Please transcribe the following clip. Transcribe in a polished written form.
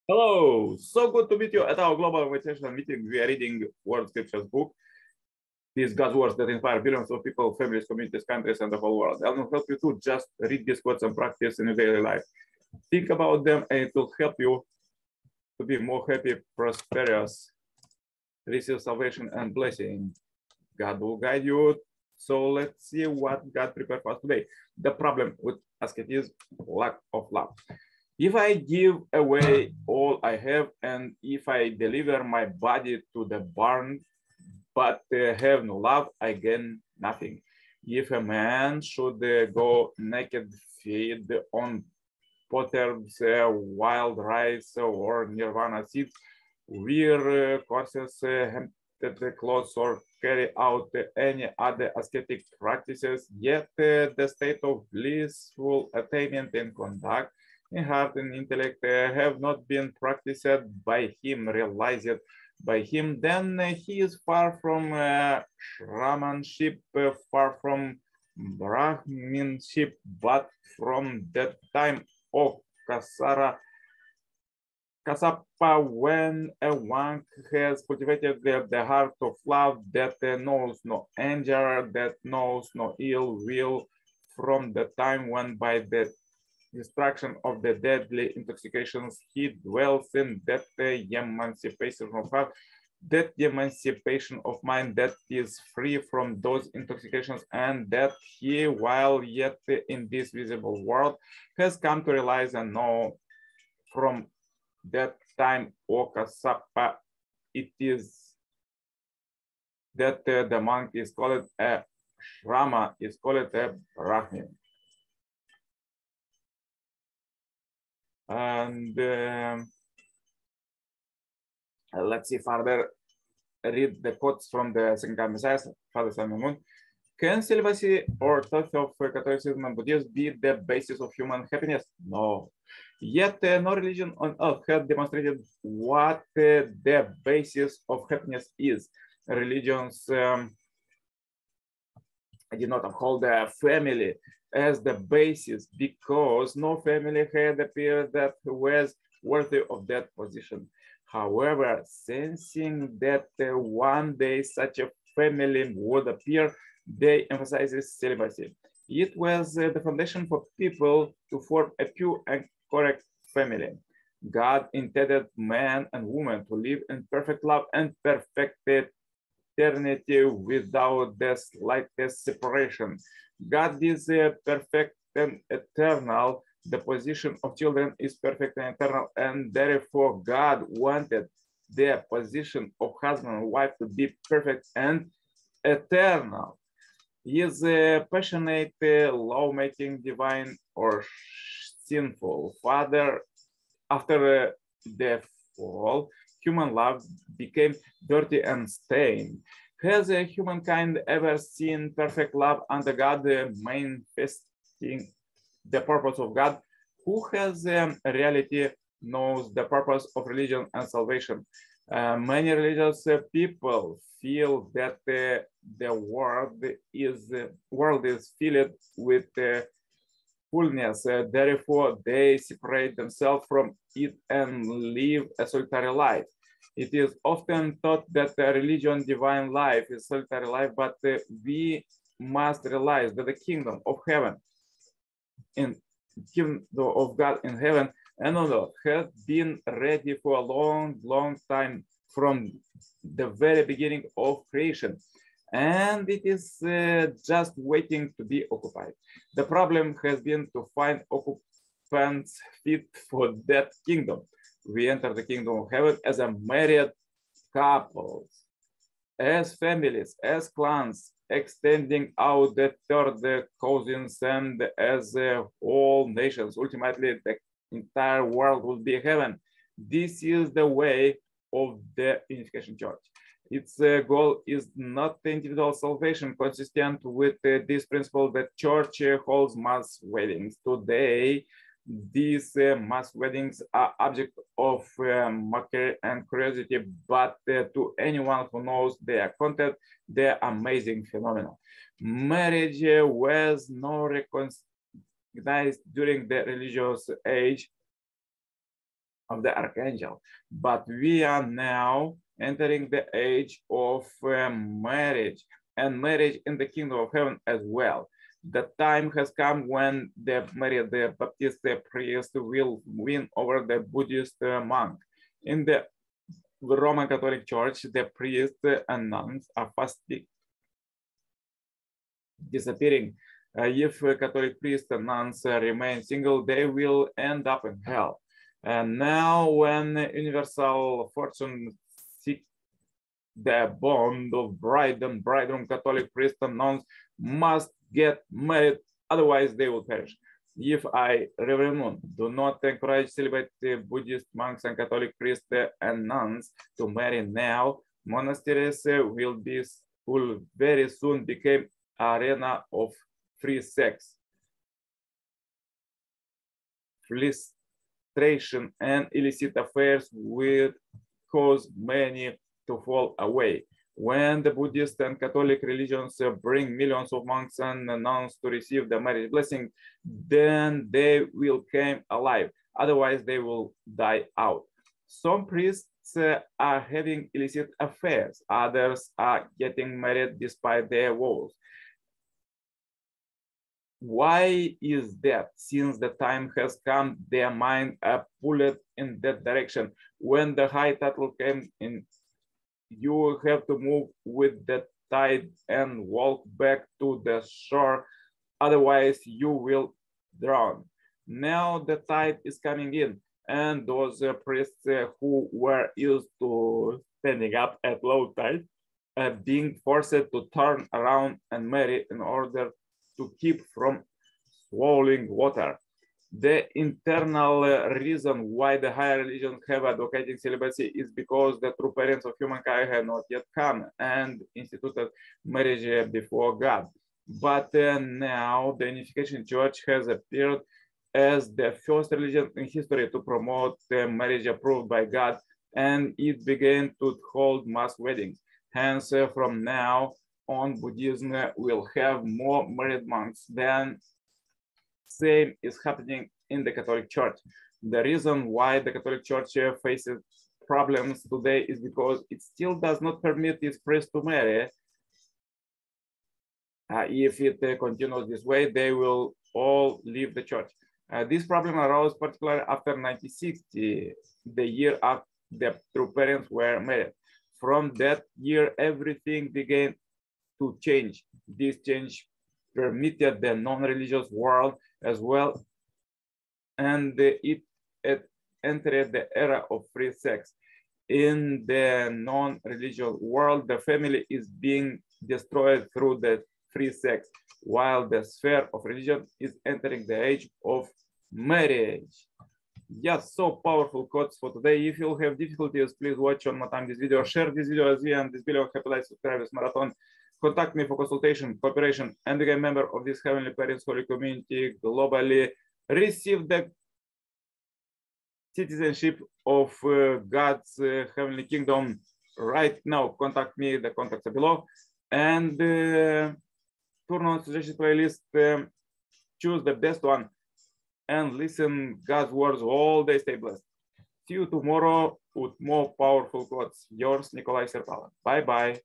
Hello, so good to meet you at our global motivational meeting. We are reading World Scriptures book. These God's words that inspire billions of people, families, communities, countries, and the whole world. I will help you to just read these quotes and practice in your daily life. Think about them, and it will help you to be more happy, prosperous, receive salvation and blessing. God will guide you. So let's see what God prepared for us today. The problem with asceticism, lack of love. If I give away all I have, and if I deliver my body to the barn, but have no love, I gain nothing. If a man should go naked, feed on potter's wild rice or nirvana seeds, wear courses, hemmed clothes, or carry out any other ascetic practices, yet the state of blissful attainment in conduct in heart and intellect have not been practiced by him, realized by him, then he is far from Shramanship, far from Brahminship, but from that time of Kasapa, when one has cultivated the heart of love that knows no anger, that knows no ill will, from the time when by the destruction of the deadly intoxications, he dwells in that emancipation of heart, that emancipation of mind that is free from those intoxications, and that he, while yet in this visible world, has come to realize and know from that time, Okasapa, it is that the monk is called a Shrama, is called a Brahmin. And let's see further, read the quotes from the second God Messiah, Father Simon Moon. Can celibacy or thought of Catholicism and Buddhism be the basis of human happiness? No. Yet no religion on earth has demonstrated what the basis of happiness is. Religions did not uphold the family as the basis because no family had appeared that was worthy of that position. However, sensing that one day such a family would appear, they emphasizes celibacy. It was the foundation for people to form a pure and correct family. God intended man and woman to live in perfect love and perfect eternity without the slightest separation. God is perfect and eternal. The position of children is perfect and eternal, and therefore God wanted the position of husband and wife to be perfect and eternal. Is passionate, lawmaking, divine, or sinful? Father, after the fall, human love became dirty and stained. Has humankind ever seen perfect love under God manifesting the purpose of God? Who has reality knows the purpose of religion and salvation? Many religious people feel that the world is filled with fullness. Therefore, they separate themselves from it and live a solitary life. It is often thought that religion, divine life, is solitary life, but we must realize that the kingdom of heaven, in kingdom of God in heaven and on earth, has been ready for a long, long time from the very beginning of creation. And it is just waiting to be occupied. The problem has been to find occupants fit for that kingdom. We enter the kingdom of heaven as a married couples, as families, as clans, extending out the third cousins, and as all nations. Ultimately, the entire world will be heaven. This is the way of the Unification Church. Its goal is not individual salvation. Consistent with this principle, the church holds mass weddings. Today, these mass weddings are object of mockery and curiosity, but to anyone who knows their content, they're amazing phenomenon. Marriage was not recognized during the religious age of the archangel. But we are now entering the age of marriage, and marriage in the kingdom of heaven as well. The time has come when the Baptist priest will win over the Buddhist monk. In the Roman Catholic Church, the priests and nuns are fast disappearing. If Catholic priests and nuns remain single, they will end up in hell. And now when universal fortune seeks the bond of bride and bridegroom, Catholic priests and nuns must get married, otherwise they will perish. If I, Reverend Moon, do not encourage celibate Buddhist monks and Catholic priests and nuns to marry now, monasteries will very soon become an arena of free sex, flirtation, and illicit affairs will cause many to fall away. When the Buddhist and Catholic religions bring millions of monks and nuns to receive the marriage blessing, then they will come alive. Otherwise, they will die out. Some priests are having illicit affairs. Others are getting married despite their vows. Why is that? Since the time has come, their mind are pulled in that direction. When the high title came in, you have to move with the tide and walk back to the shore. Otherwise, you will drown. Now the tide is coming in, and those priests who were used to standing up at low tide are being forced to turn around and marry in order to keep from swallowing water. The internal reason why the higher religions have advocating celibacy is because the true parents of humankind have not yet come and instituted marriage before God. But now the Unification Church has appeared as the first religion in history to promote marriage approved by God, and it began to hold mass weddings. Hence, from now on, Buddhism will have more married monks than same is happening in the Catholic Church. The reason why the Catholic Church faces problems today is because it still does not permit its priests to marry. If it continues this way, they will all leave the church. This problem arose particularly after 1960, the year after the true parents were married. From that year, everything began to change. This change permitted the non-religious world as well, and it entered the era of free sex. In the non-religious world, the family is being destroyed through the free sex, while the sphere of religion is entering the age of marriage. Yes, so powerful quotes for today. If you have difficulties, please watch one more time this video, share this video as well, and this video, happy life, subscribe this marathon. Contact me for consultation, cooperation, and become a member of this Heavenly Parents Holy Community globally. Receive the citizenship of God's Heavenly Kingdom right now. Contact me, the contacts are below. And turn on suggested playlist, choose the best one, and listen God's words all day. Stay blessed. See you tomorrow with more powerful quotes. Yours, Nicolae Cirpala. Bye-bye.